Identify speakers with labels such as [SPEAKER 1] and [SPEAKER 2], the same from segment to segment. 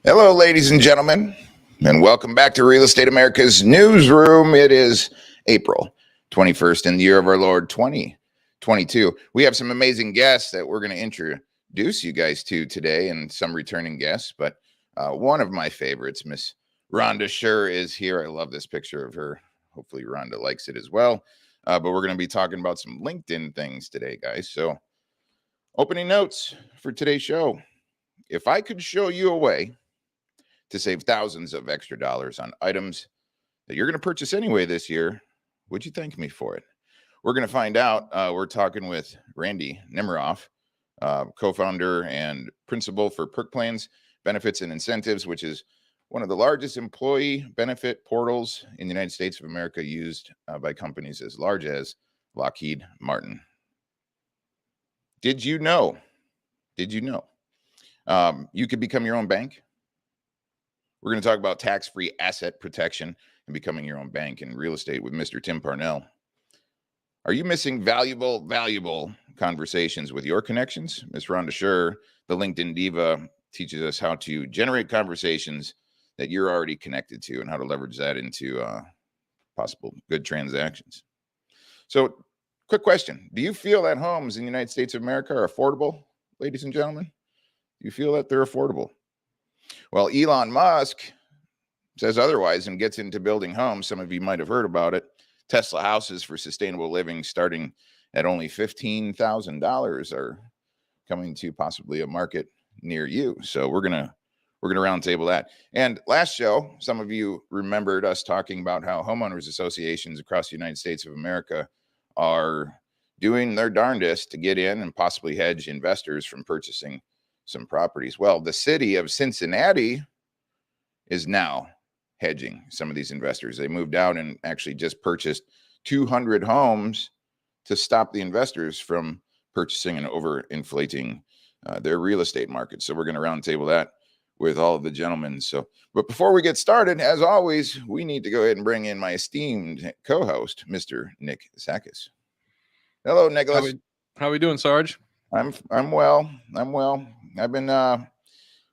[SPEAKER 1] Hello, ladies and gentlemen, and welcome back to Real Estate America's newsroom. It is April 21st in the year of our Lord 2022. We have some amazing guests that we're going to introduce you guys to today, and some returning guests. But one of my favorites, Miss Rhonda Scher, is here. I love this picture of her. Hopefully, Rhonda likes it as well. But we're going to be talking about some LinkedIn things today, guys. So, opening notes for today's show. If I could show you a way to save thousands of extra dollars on items that you're going to purchase anyway this year, would you thank me for it? We're going to find out. We're talking with Randy Nemiroff, co-founder and principal for Perk Plans, Benefits and Incentives, which is one of the largest employee benefit portals in the United States of America, used by companies as large as Lockheed Martin. Did you know you could become your own bank? We're going to talk about tax-free asset protection and becoming your own bank in real estate with Mr. Tim Parnell. Are you missing valuable conversations with your connections? Ms. Rhonda Scher, the LinkedIn diva, teaches us how to generate conversations that you're already connected to and how to leverage that into possible good transactions. So, quick question. Do you feel that homes in the United States of America are affordable, ladies and gentlemen? Do you feel that they're affordable? Well, Elon Musk says otherwise and gets into building homes. Some of you might have heard about it. Tesla houses for sustainable living starting at only $15,000 are coming to possibly a market near you. So we're gonna roundtable that. And last show, some of you remembered us talking about how homeowners associations across the United States of America are doing their darndest to get in and possibly hedge investors from purchasing some properties. Well, the city of Cincinnati is now hedging some of these investors. They moved out and actually just purchased 200 homes to stop the investors from purchasing and overinflating their real estate market. So we're going to roundtable that with all of the gentlemen. But before we get started, as always, we need to go ahead and bring in my esteemed co-host, Mr. Nick Sakis. Hello, Nicholas.
[SPEAKER 2] How we doing, Sarge?
[SPEAKER 1] I'm well. I've been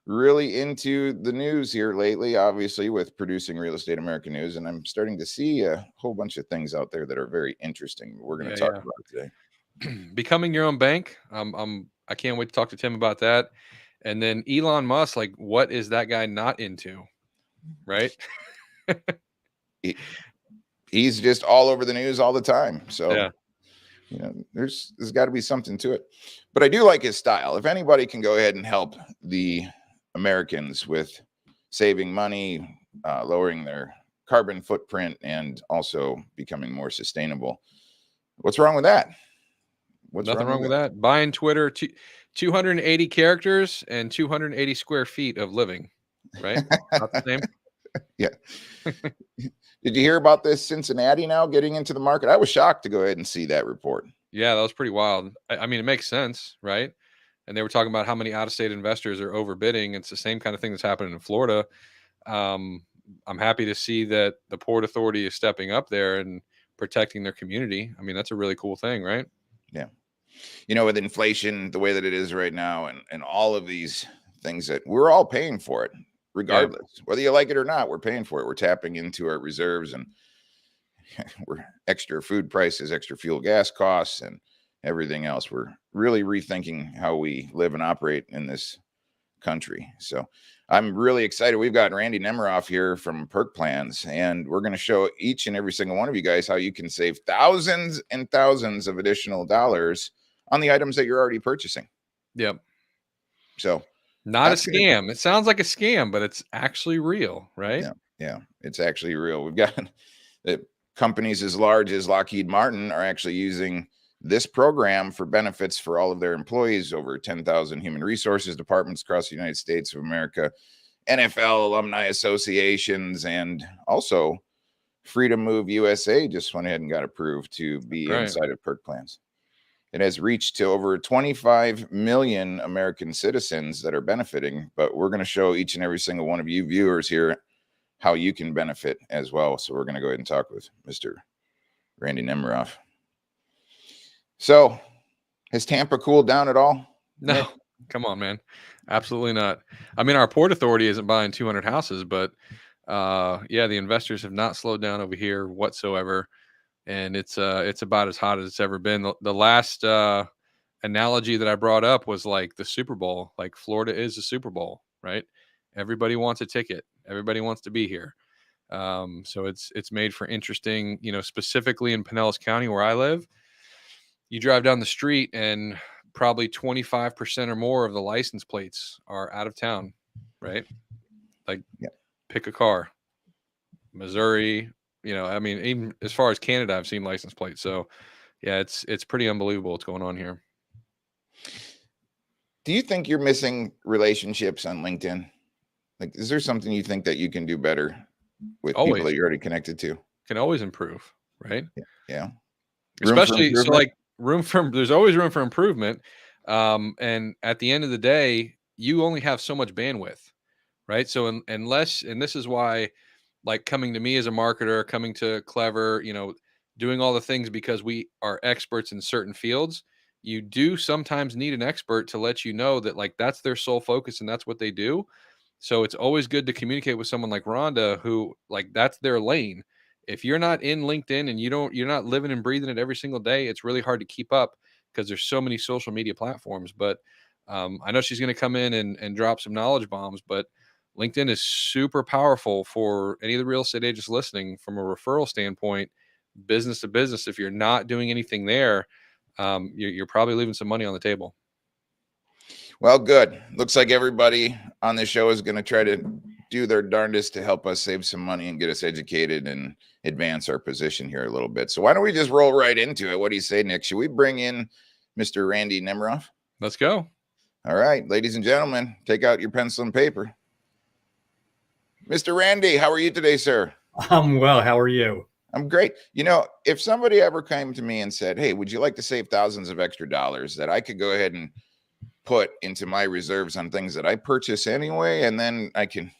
[SPEAKER 1] really into the news here lately, obviously, with producing Real Estate America News, and I'm starting to see a whole bunch of things out there that are very interesting. We're going to talk about today.
[SPEAKER 2] Becoming your own bank. I can't wait to talk to Tim about that. And then Elon Musk, like, what is that guy not into? Right?
[SPEAKER 1] He's just all over the news all the time. So
[SPEAKER 2] yeah.
[SPEAKER 1] You know, there's got to be something to it. But I do like his style. If anybody can go ahead and help the Americans with saving money, lowering their carbon footprint, and also becoming more sustainable, what's wrong with that?
[SPEAKER 2] Nothing wrong with that. Buying Twitter, 280 characters and 280 square feet of living, right? Not the same.
[SPEAKER 1] Yeah. Did you hear about this Cincinnati now getting into the market? I was shocked to go ahead and see that report.
[SPEAKER 2] Yeah, that was pretty wild. I mean, it makes sense, right? And they were talking about how many out-of-state investors are overbidding. It's the same kind of thing that's happening in Florida. I'm happy to see that the Port Authority is stepping up there and protecting their community. I mean, that's a really cool thing, right?
[SPEAKER 1] Yeah. You know, with inflation, the way that it is right now, and all of these things that we're all paying for it. Regardless, whether you like it or not, we're paying for it. We're tapping into our reserves, and we're extra food prices, extra fuel gas costs, and everything else. We're really rethinking how we live and operate in this country. So I'm really excited. We've got Randy Nemiroff here from Perk Plans, and we're going to show each and every single one of you guys how you can save thousands and thousands of additional dollars on the items that you're already purchasing.
[SPEAKER 2] Yep.
[SPEAKER 1] So
[SPEAKER 2] not a scam. It sounds like a scam, but it's actually real, right?
[SPEAKER 1] Yeah, it's actually real. We've got companies as large as Lockheed Martin are actually using this program for benefits for all of their employees, over 10,000 human resources departments across the United States of America, NFL alumni associations, and also Freedom Move USA just went ahead and got approved to be inside of Perk Plans. It has reached to over 25 million American citizens that are benefiting, but we're going to show each and every single one of you viewers here how you can benefit as well. So we're going to go ahead and talk with Mr. Randy Nemiroff. So has Tampa cooled down at all?
[SPEAKER 2] No, Come on, man. Absolutely not. I mean, our port authority isn't buying 200 houses, but yeah, the investors have not slowed down over here whatsoever, and it's about as hot as it's ever been. The last analogy that I brought up was like the Super Bowl. Like Florida is the Super Bowl, right? Everybody wants a ticket. Everybody wants to be here. So it's made for interesting, specifically in Pinellas County where I live. You drive down the street and probably 25% or more of the license plates are out of town, right? Like,
[SPEAKER 1] Yeah.
[SPEAKER 2] pick a car, Missouri, I mean, even as far as Canada, I've seen license plates. So yeah, it's pretty unbelievable what's going on here.
[SPEAKER 1] Do you think you're missing relationships on LinkedIn? Like, is there something you think that you can do better with people
[SPEAKER 2] Always
[SPEAKER 1] that you're already connected to?
[SPEAKER 2] can always improve, right?
[SPEAKER 1] Yeah. Room for
[SPEAKER 2] Especially so,
[SPEAKER 1] improvement?
[SPEAKER 2] like there's always room for improvement. And at the end of the day, you only have so much bandwidth, right? So unless, and this is why, like, coming to me as a marketer, coming to Clever, doing all the things because we are experts in certain fields, you do sometimes need an expert to let you know that, like, that's their sole focus and that's what they do. So it's always good to communicate with someone like Rhonda, who, like, that's their lane. If you're not in LinkedIn and you're not living and breathing it every single day, it's really hard to keep up because there's so many social media platforms. But I know she's going to come in and drop some knowledge bombs, but LinkedIn is super powerful for any of the real estate agents listening from a referral standpoint, business to business. If you're not doing anything there, you're probably leaving some money on the table.
[SPEAKER 1] Well, good. Looks like everybody on this show is going to try to do their darndest to help us save some money and get us educated and advance our position here a little bit. So why don't we just roll right into it? What do you say, Nick? Should we bring in Mr. Randy Nemiroff?
[SPEAKER 2] Let's go.
[SPEAKER 1] All right, ladies and gentlemen, take out your pencil and paper. Mr. Randy, how are you today, sir?
[SPEAKER 3] I'm well. How are you?
[SPEAKER 1] I'm great. If somebody ever came to me and said, hey, would you like to save thousands of extra dollars that I could go ahead and put into my reserves on things that I purchase anyway, and then I can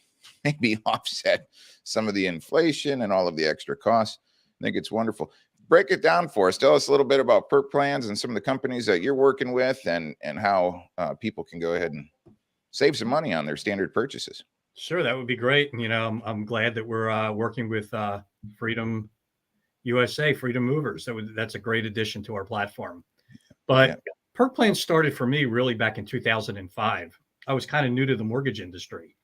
[SPEAKER 1] maybe offset some of the inflation and all of the extra costs, I think it's wonderful. Break it down for us. Tell us a little bit about Perk plans and some of the companies that you're working with, and how people can go ahead and save some money on their standard purchases.
[SPEAKER 3] Sure, that would be great. I'm glad that we're working with Freedom USA, Freedom Movers. That's a great addition to our platform. But yeah. Perk Plan started for me really back in 2005. I was kind of new to the mortgage industry,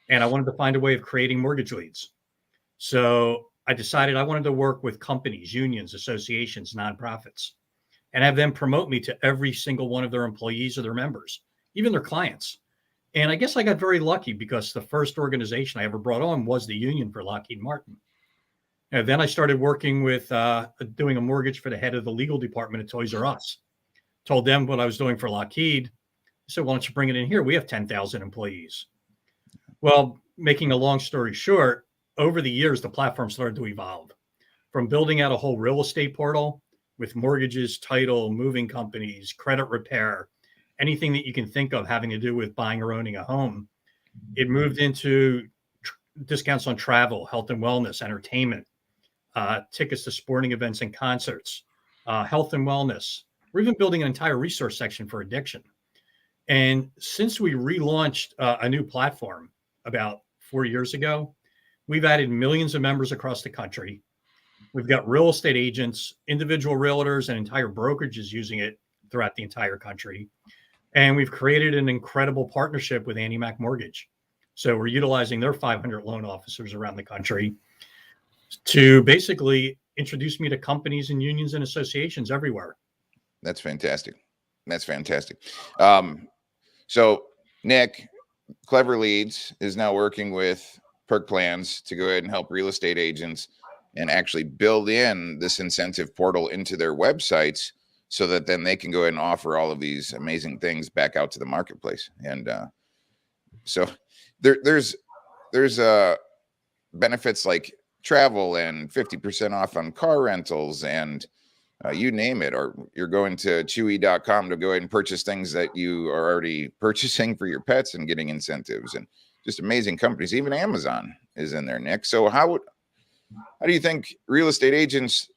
[SPEAKER 3] and I wanted to find a way of creating mortgage leads. So I decided I wanted to work with companies, unions, associations, nonprofits, and have them promote me to every single one of their employees or their members, even their clients. And I guess I got very lucky because the first organization I ever brought on was the union for Lockheed Martin. And then I started working with doing a mortgage for the head of the legal department at Toys R Us. Told them what I was doing for Lockheed. I said, why don't you bring it in here? We have 10,000 employees. Well, making a long story short, over the years, the platform started to evolve from building out a whole real estate portal with mortgages, title, moving companies, credit repair, anything that you can think of having to do with buying or owning a home. It moved into discounts on travel, health and wellness, entertainment, tickets to sporting events and concerts, health and wellness. We're even building an entire resource section for addiction. And since we relaunched a new platform about 4 years ago, we've added millions of members across the country. We've got real estate agents, individual realtors, and entire brokerages using it throughout the entire country. And we've created an incredible partnership with Annie Mac Mortgage. So we're utilizing their 500 loan officers around the country to basically introduce me to companies and unions and associations everywhere.
[SPEAKER 1] That's fantastic. That's fantastic. So Nick, Clever Leads is now working with Perk Plans to go ahead and help real estate agents and actually build in this incentive portal into their websites so that then they can go ahead and offer all of these amazing things back out to the marketplace. And so there's benefits like travel and 50% off on car rentals and you name it, or you're going to chewy.com to go ahead and purchase things that you are already purchasing for your pets and getting incentives, and just amazing companies. Even Amazon is in there, Nick. So how do you think real estate agents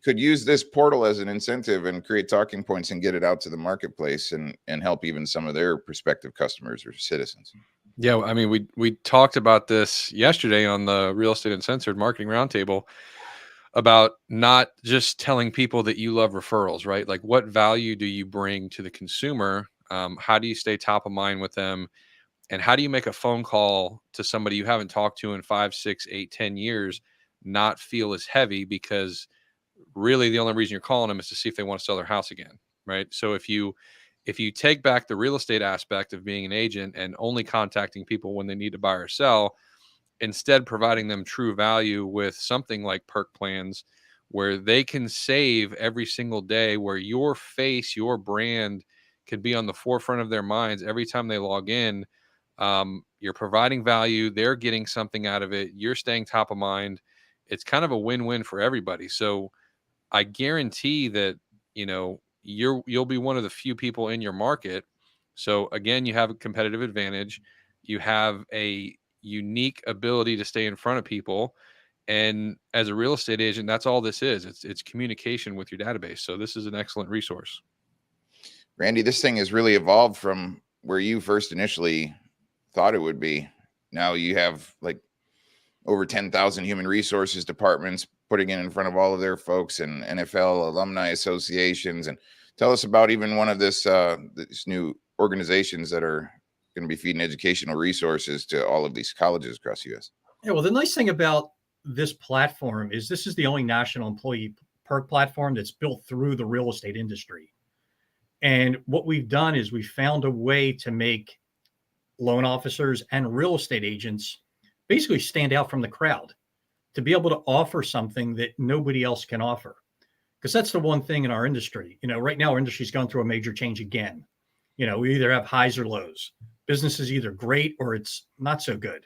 [SPEAKER 1] could use this portal as an incentive and create talking points and get it out to the marketplace and help even some of their prospective customers or citizens.
[SPEAKER 2] Yeah, I mean, we talked about this yesterday on the Real Estate Uncensored Marketing Roundtable about not just telling people that you love referrals, right? Like, what value do you bring to the consumer? How do you stay top of mind with them? And how do you make a phone call to somebody you haven't talked to in 5, 6, 8, 10 years not feel as heavy? Because really the only reason you're calling them is to see if they want to sell their house again, right? So if you take back the real estate aspect of being an agent and only contacting people when they need to buy or sell, instead providing them true value with something like perk plans where they can save every single day, where your face, your brand can be on the forefront of their minds every time they log in. You're providing value, they're getting something out of it, you're staying top of mind. It's kind of a win-win for everybody. So I guarantee that, you'll be one of the few people in your market. So again, you have a competitive advantage. You have a unique ability to stay in front of people. And as a real estate agent, that's all this is. It's communication with your database. So this is an excellent resource.
[SPEAKER 1] Randy, this thing has really evolved from where you first initially thought it would be. Now you have like over 10,000 human resources departments putting it in front of all of their folks and NFL alumni associations. And tell us about even one of this new organizations that are going to be feeding educational resources to all of these colleges across the U.S.
[SPEAKER 3] Yeah, well, the nice thing about this platform is this is the only national employee perk platform that's built through the real estate industry. And what we've done is we found a way to make loan officers and real estate agents basically stand out from the crowd, to be able to offer something that nobody else can offer. Because that's the one thing in our industry. Right now our industry's going through a major change again. We either have highs or lows. Business is either great or it's not so good.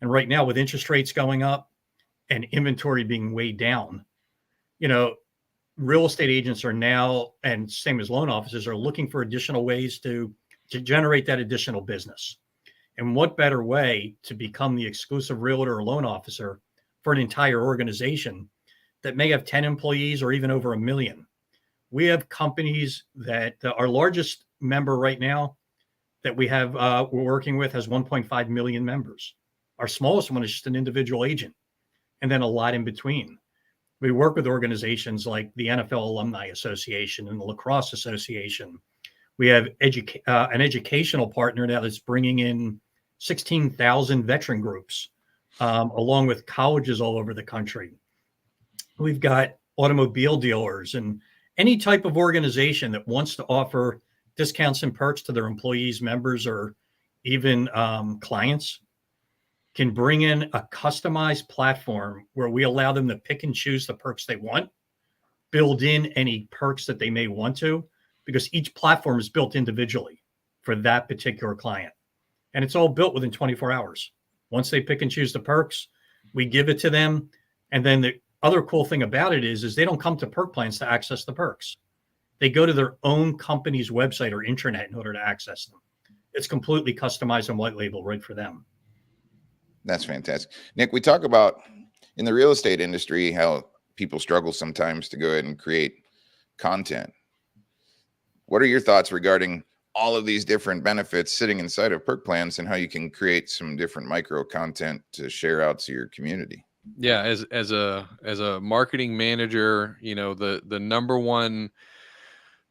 [SPEAKER 3] And right now, with interest rates going up and inventory being way down, real estate agents are now, and same as loan officers, are looking for additional ways to generate that additional business. And what better way to become the exclusive realtor or loan officer for an entire organization that may have 10 employees or even over 1 million? We have companies that our largest member right now that we have, we're working with, has 1.5 million members. Our smallest one is just an individual agent, and then a lot in between. We work with organizations like the NFL Alumni Association and the Lacrosse Association. We have an educational partner that is bringing in 16,000 veteran groups, along with colleges all over the country. We've got automobile dealers and any type of organization that wants to offer discounts and perks to their employees, members, or even clients can bring in a customized platform where we allow them to pick and choose the perks they want, build in any perks that they may want to, because each platform is built individually for that particular client. And it's all built within 24 hours. Once they pick and choose the perks, we give it to them. And then the other cool thing about it is they don't come to Perk Plans to access the perks. They go to their own company's website or intranet in order to access them. It's completely customized and white label right for them.
[SPEAKER 1] That's fantastic. Nick, we talk about in the real estate industry how people struggle sometimes to go ahead and create content. What are your thoughts regarding all of these different benefits sitting inside of Perk Plans and how you can create some different micro content to share out to your community?
[SPEAKER 2] Yeah, as a marketing manager, the number one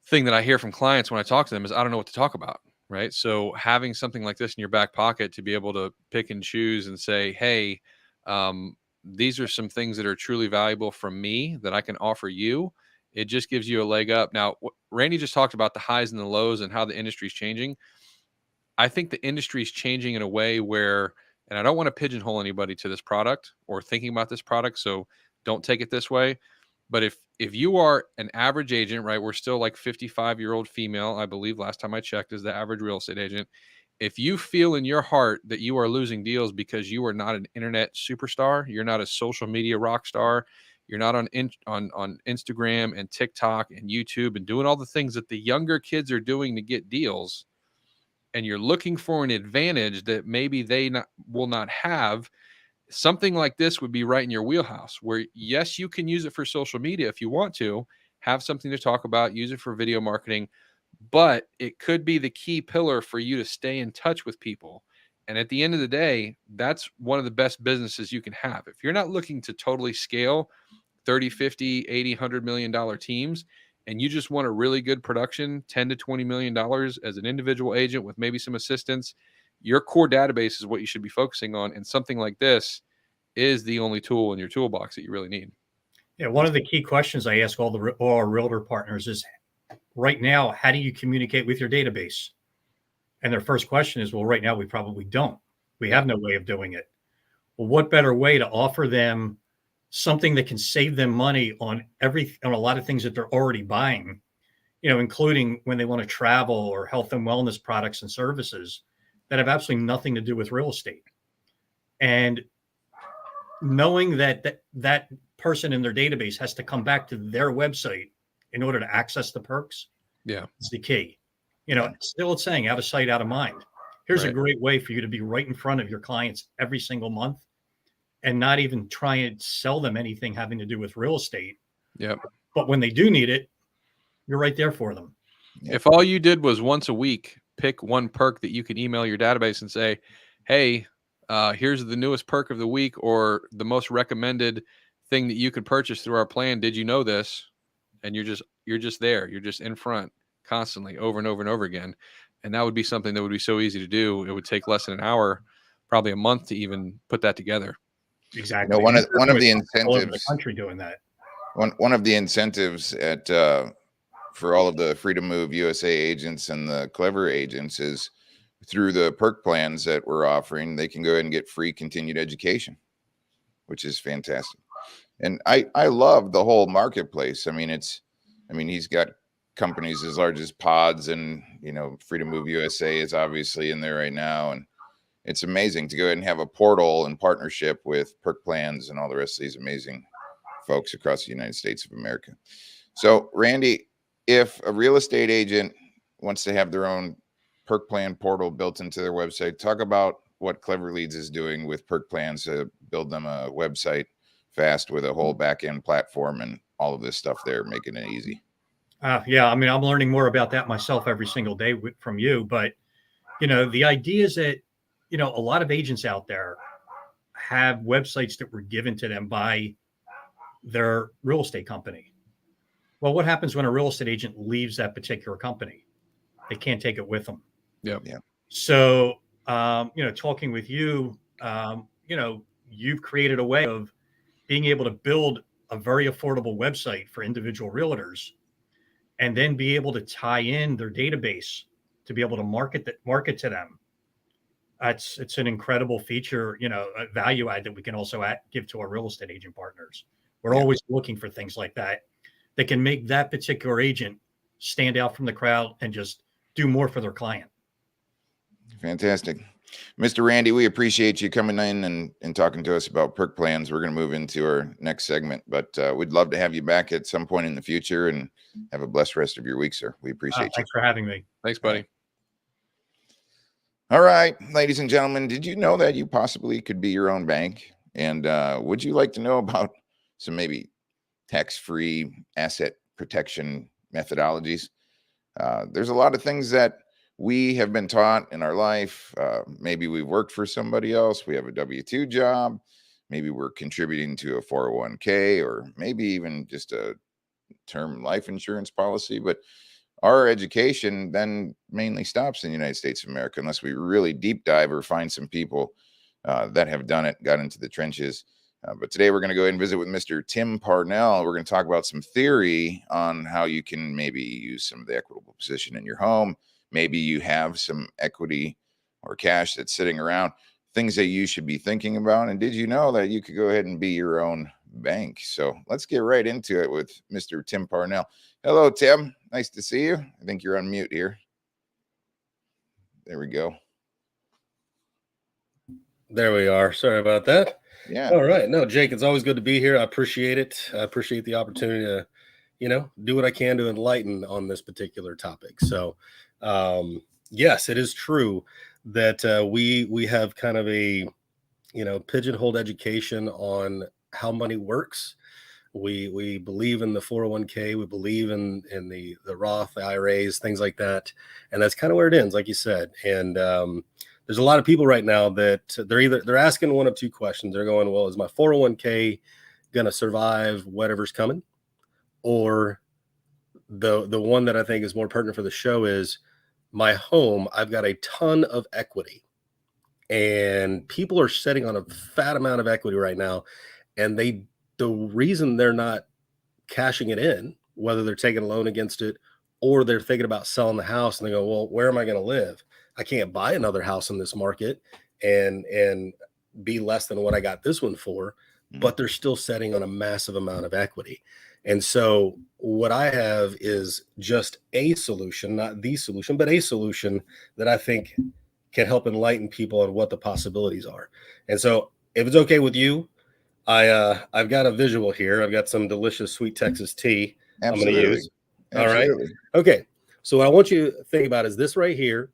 [SPEAKER 2] thing that I hear from clients when I talk to them is I don't know what to talk about. Right. So having something like this in your back pocket to be able to pick and choose and say, hey, these are some things that are truly valuable from me that I can offer you. It just gives you a leg up. Now, Randy just talked about the highs and the lows and how the industry is changing. I think the industry is changing in a way where, and I don't want to pigeonhole anybody to this product or thinking about this product, so don't take it this way. But if you are an average agent, right, we're still like 55-year-old female, I believe last time I checked, is the average real estate agent. If you feel in your heart that you are losing deals because you are not an internet superstar, you're not a social media rock star, you're not on Instagram and TikTok and YouTube and doing all the things that the younger kids are doing to get deals, and you're looking for an advantage that maybe they will not have, something like this would be right in your wheelhouse, where yes, you can use it for social media if you want to, have something to talk about, use it for video marketing, but it could be the key pillar for you to stay in touch with people. And at the end of the day, that's one of the best businesses you can have. If you're not looking to totally scale 30, 50, 80, $100 million teams, and you just want a really good production, 10 to $20 million as an individual agent with maybe some assistance, your core database is what you should be focusing on. And something like this is the only tool in your toolbox that you really need.
[SPEAKER 3] Yeah, one of the key questions I ask all our realtor partners is, right now, how do you communicate with your database? And their first question is, well, right now we probably don't. We have no way of doing it. Well, what better way to offer them something that can save them money on a lot of things that they're already buying, including when they want to travel or health and wellness products and services that have absolutely nothing to do with real estate. And knowing that person in their database has to come back to their website in order to access the perks.
[SPEAKER 2] Yeah.
[SPEAKER 3] It's the key. Still it's saying out of sight, out of mind. Here's a great way for you to be right in front of your clients every single month and not even try and sell them anything having to do with real estate.
[SPEAKER 2] Yep.
[SPEAKER 3] But when they do need it, you're right there for them.
[SPEAKER 2] If all you did was once a week, pick one perk that you can email your database and say, hey, here's the newest perk of the week or the most recommended thing that you could purchase through our plan. Did you know this? And you're just there. You're just in front constantly over and over and over again. And that would be something that would be so easy to do. It would take less than an hour, probably a month to even put that together.
[SPEAKER 3] Exactly.
[SPEAKER 1] One of the incentives
[SPEAKER 3] all over the country doing that.
[SPEAKER 1] One of the incentives for all of the Freedom Move USA agents and the Clever agents is through the perk plans that we're offering, they can go ahead and get free continued education, which is fantastic. And I love the whole marketplace. I mean, he's got companies as large as Pods, and Freedom Move USA is obviously in there right now. And it's amazing to go ahead and have a portal in partnership with Perk Plans and all the rest of these amazing folks across the United States of America. So, Randy, if a real estate agent wants to have their own Perk Plan portal built into their website, talk about what Clever Leads is doing with Perk Plans to build them a website fast with a whole back-end platform and all of this stuff there, making it easy.
[SPEAKER 3] Yeah, I'm learning more about that myself every single day from you. But, the idea is that, a lot of agents out there have websites that were given to them by their real estate company. Well, what happens when a real estate agent leaves that particular company? They can't take it with them.
[SPEAKER 2] Yep.
[SPEAKER 1] Yeah.
[SPEAKER 3] So, talking with you, you've created a way of being able to build a very affordable website for individual realtors and then be able to tie in their database to be able to market to them. It's an incredible feature, a value add that we can also give to our real estate agent partners. We're always looking for things like that can make that particular agent stand out from the crowd and just do more for their client.
[SPEAKER 1] Fantastic. Mr. Randy, we appreciate you coming in and talking to us about Perk Plans. We're going to move into our next segment, but we'd love to have you back at some point in the future, and have a blessed rest of your week, sir. We appreciate you.
[SPEAKER 3] Thanks for having me.
[SPEAKER 2] Thanks, buddy.
[SPEAKER 1] All right, ladies and gentlemen, did you know that you possibly could be your own bank? And would you like to know about some maybe tax-free asset protection methodologies? There's a lot of things that we have been taught in our life. Maybe we've worked for somebody else. We have a W-2 job. Maybe we're contributing to a 401k, or maybe even just a term life insurance policy. But our education then mainly stops in the United States of America unless we really deep dive or find some people that have done it, got into the trenches. But today we're going to go ahead and visit with Mr. Tim Parnell. We're going to talk about some theory on how you can maybe use some of the equitable position in your home. Maybe you have some equity or cash that's sitting around, things that you should be thinking about. And did you know that you could go ahead and be your own bank? So let's get right into it with Mr. Tim Parnell. Hello, Tim. Nice to see you. I think you're on mute here. There we go.
[SPEAKER 4] There we are. Sorry about that.
[SPEAKER 1] Yeah.
[SPEAKER 4] All right. No, Jake, it's always good to be here. I appreciate it. I appreciate the opportunity to, do what I can to enlighten on this particular topic. So, yes, it is true that we have kind of a pigeonholed education on how money works. We believe in the 401k. We believe in the Roth, the IRAs, things like that. And that's kind of where it ends, like you said. And there's a lot of people right now that they're asking one of two questions. They're going, well, is my 401k going to survive whatever's coming? Or the one that I think is more pertinent for the show is my home. I've got a ton of equity, and people are sitting on a fat amount of equity right now. And the reason they're not cashing it in, whether they're taking a loan against it or they're thinking about selling the house, and they go, well, where am I going to live? I can't buy another house in this market and be less than what I got this one for, but they're still sitting on a massive amount of equity. And so what I have is just a solution, not the solution, but a solution that I think can help enlighten people on what the possibilities are. And so if it's okay with you, I've got a visual here. I've got some delicious sweet Texas tea.
[SPEAKER 1] Absolutely.
[SPEAKER 4] I'm going to use.
[SPEAKER 1] Absolutely.
[SPEAKER 4] All right. Okay. So what I want you to think about is this right here.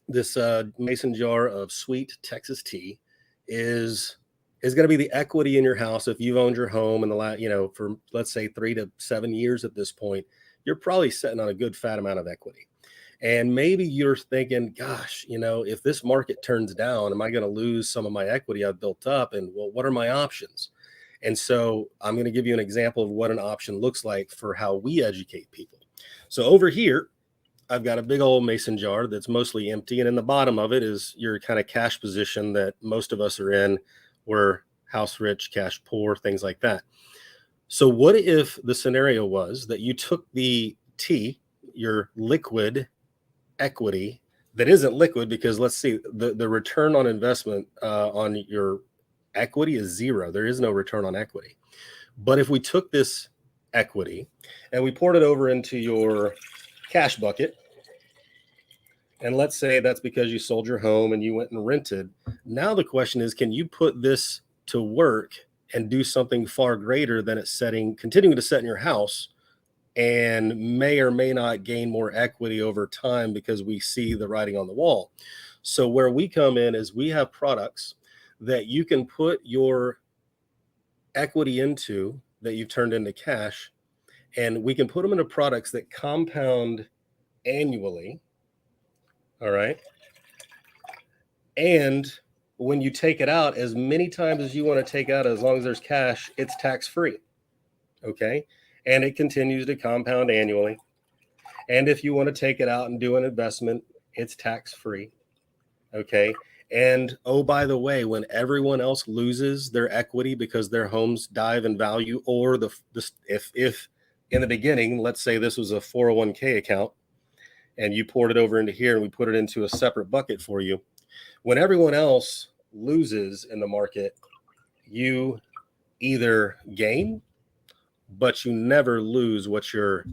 [SPEAKER 4] This mason jar of sweet Texas tea is going to be the equity in your house. If you've owned your home in the last, for let's say 3 to 7 years at this point, you're probably sitting on a good fat amount of equity. And maybe you're thinking, gosh, if this market turns down, am I going to lose some of my equity I've built up? And well, what are my options? And so I'm going to give you an example of what an option looks like for how we educate people. So over here, I've got a big old mason jar that's mostly empty. And in the bottom of it is your kind of cash position that most of us are in. We're house rich, cash poor, things like that. So what if the scenario was that you took the tea, your liquid equity that isn't liquid, because let's see, the return on investment on your equity is zero. There is no return on equity. But if we took this equity and we poured it over into your cash bucket, and let's say that's because you sold your home and you went and rented. Now the question is, can you put this to work and do something far greater than it's continuing to set in your house, and may or may not gain more equity over time because we see the writing on the wall? So where we come in is we have products that you can put your equity into that you've turned into cash, and we can put them into products that compound annually. All right. And when you take it out as many times as you want to take out, as long as there's cash, it's tax free. Okay. And it continues to compound annually. And if you want to take it out and do an investment, it's tax free. Okay. And oh, by the way, when everyone else loses their equity because their homes dive in value, or if in the beginning, let's say this was a 401k account and you poured it over into here and we put it into a separate bucket for you, when everyone else loses in the market, you either gain, but you never lose what your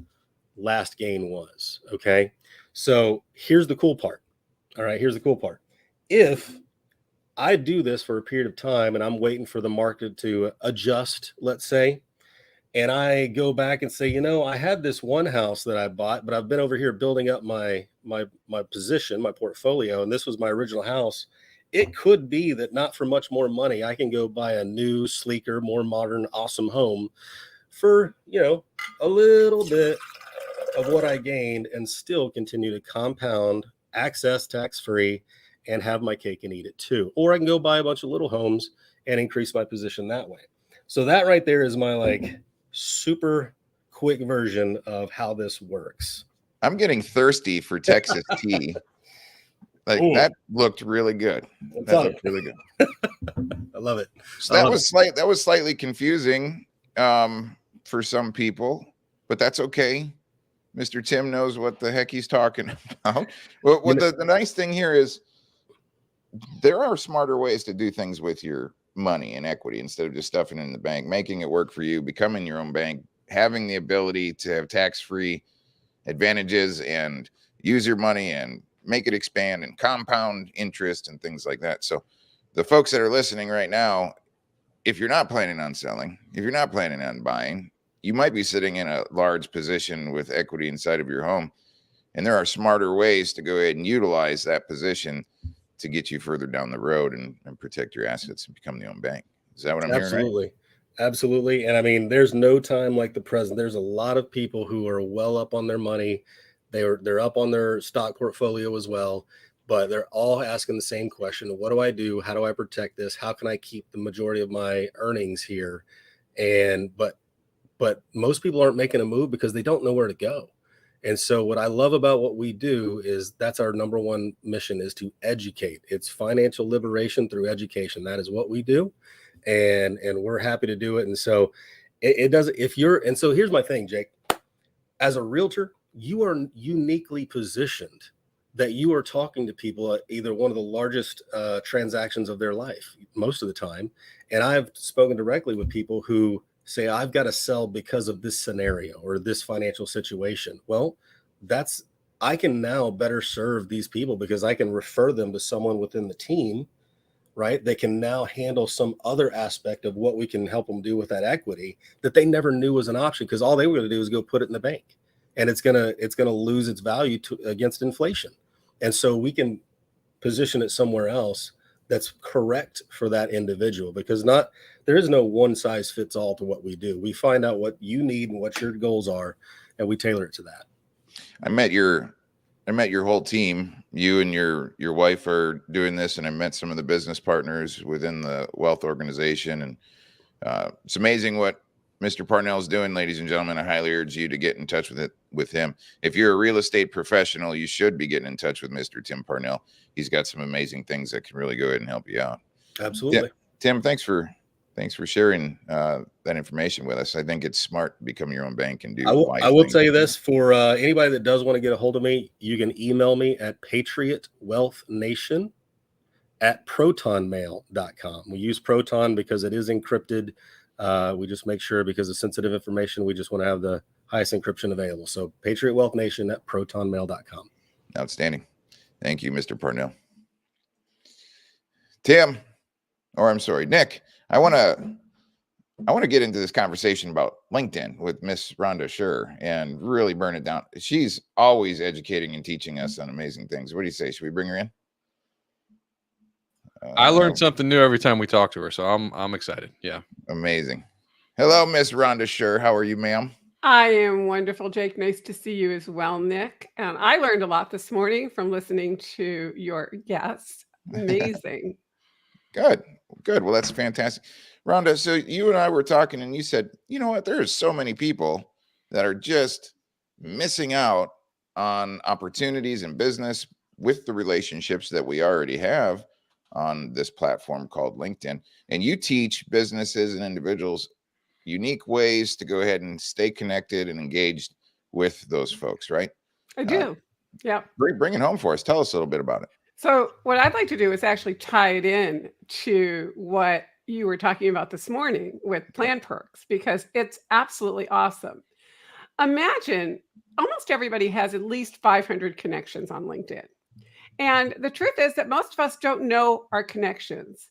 [SPEAKER 4] last gain was. Okay. So here's the cool part. All right. Here's the cool part. If I do this for a period of time and I'm waiting for the market to adjust, let's say, and I go back and say, I had this one house that I bought, but I've been over here building up my position, my portfolio, and this was my original house. It could be that not for much more money, I can go buy a new, sleeker, more modern, awesome home for, a little bit of what I gained and still continue to compound, access tax-free, and have my cake and eat it too. Or I can go buy a bunch of little homes and increase my position that way. So that right there is my super quick version of how this works.
[SPEAKER 1] I'm getting thirsty for Texas tea.
[SPEAKER 4] Ooh.
[SPEAKER 1] That looked really good. That looked really good.
[SPEAKER 4] I love it.
[SPEAKER 1] So that was slightly confusing for some people, but that's okay. Mr. Tim knows what the heck he's talking about. Well, the nice thing here is there are smarter ways to do things with your money and equity instead of just stuffing it in the bank, making it work for you, becoming your own bank, having the ability to have tax-free advantages and use your money and make it expand and compound interest and things like that. So the folks that are listening right now, if you're not planning on selling, if you're not planning on buying, you might be sitting in a large position with equity inside of your home. And there are smarter ways to go ahead and utilize that position to get you further down the road and protect your assets and become the own bank. Is that what I'm hearing? Right?
[SPEAKER 4] Absolutely. Absolutely. And I mean, there's no time like the present. There's a lot of people who are well up on their money. They're up on their stock portfolio as well, but they're all asking the same question. What do I do? How do I protect this? How can I keep the majority of my earnings here? And but most people aren't making a move because they don't know where to go. And so what I love about what we do is that's our number one mission, is to educate. It's financial liberation through education. That is what we do. And we're happy to do it. And so it does, if you're, and so here's my thing, Jake, as a realtor, you are uniquely positioned that you are talking to people at either one of the largest transactions of their life most of the time. And I've spoken directly with people who say, I've got to sell because of this scenario or this financial situation. Well, I can now better serve these people because I can refer them to someone within the team, right? They can now handle some other aspect of what we can help them do with that equity that they never knew was an option, because all they were going to do is go put it in the bank, and it's going to lose its value against inflation. And so we can position it somewhere else that's correct for that individual, because there is no one size fits all to what we do. We find out what you need and what your goals are, and we tailor it to that.
[SPEAKER 1] I met your whole team. You and your wife are doing this, and I met some of the business partners within the wealth organization. And it's amazing what Mr. Parnell is doing, ladies and gentlemen. I highly urge you to get in touch with him. If you're a real estate professional, you should be getting in touch with Mr. Tim Parnell. He's got some amazing things that can really go ahead and help you out.
[SPEAKER 4] Absolutely.
[SPEAKER 1] Yeah. Tim, thanks for sharing that information with us. I think it's smart to become your own bank and do.
[SPEAKER 4] I will tell you this, for anybody that does want to get a hold of me, you can email me at patriotwealthnation@protonmail.com. We use Proton because it is encrypted. We just make sure, because of sensitive information, we just want to have the highest encryption available. So patriotwealthnation@protonmail.com.
[SPEAKER 1] Outstanding. Thank you, Mr. Parnell. Nick, I want to get into this conversation about LinkedIn with Miss Rhonda Scher and really burn it down. She's always educating and teaching us on amazing things. What do you say? Should we bring her in?
[SPEAKER 2] I learn something new every time we talk to her, so I'm excited. Yeah.
[SPEAKER 1] Amazing. Hello, Miss Rhonda Scher. How are you, ma'am?
[SPEAKER 5] I am wonderful, Jake. Nice to see you as well, Nick. And I learned a lot this morning from listening to your guests. Amazing.
[SPEAKER 1] Good. Well, that's fantastic. Rhonda, so you and I were talking, and you said, you know what? There's so many people that are just missing out on opportunities in business with the relationships that we already have on this platform called LinkedIn. And you teach businesses and individuals unique ways to go ahead and stay connected and engaged with those folks, right?
[SPEAKER 5] I do. Yeah.
[SPEAKER 1] Bring it home for us. Tell us a little bit about it.
[SPEAKER 5] So what I'd like to do is actually tie it in to what you were talking about this morning with Plan Perks, because it's absolutely awesome. Imagine almost everybody has at least 500 connections on LinkedIn. And the truth is that most of us don't know our connections.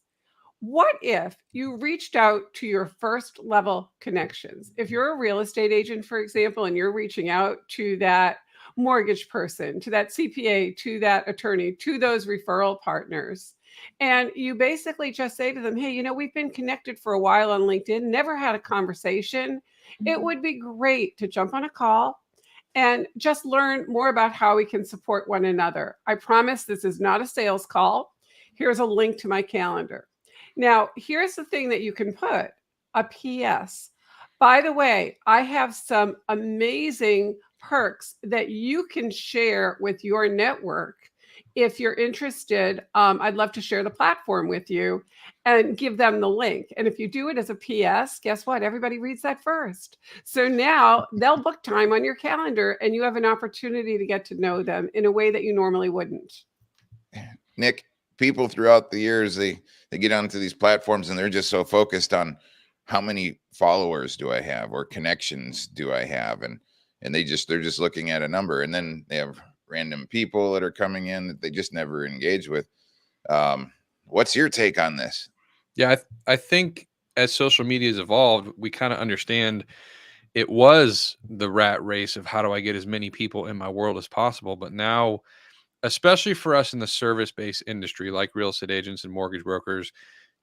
[SPEAKER 5] What if you reached out to your first level connections? If you're a real estate agent, for example, and you're reaching out to that mortgage person, to that CPA, to that attorney, to those referral partners, and you basically just say to them, hey, we've been connected for a while on LinkedIn, never had a conversation. It would be great to jump on a call and just learn more about how we can support one another. I promise this is not a sales call. Here's a link to my calendar. Now, here's the thing that you can put, a PS. By the way, I have some amazing perks that you can share with your network. If you're interested, I'd love to share the platform with you and give them the link. And if you do it as a PS, guess what? Everybody reads that first. So now they'll book time on your calendar, and you have an opportunity to get to know them in a way that you normally wouldn't.
[SPEAKER 1] Nick, people throughout the years, they get onto these platforms and they're just so focused on how many followers do I have or connections do I have, and they're just looking at a number, and then they have random people that are coming in that they just never engage with. What's your take on this?
[SPEAKER 2] Yeah, I think as social media has evolved, we kind of understand it was the rat race of how do I get as many people in my world as possible, but now especially for us in the service-based industry, like real estate agents and mortgage brokers,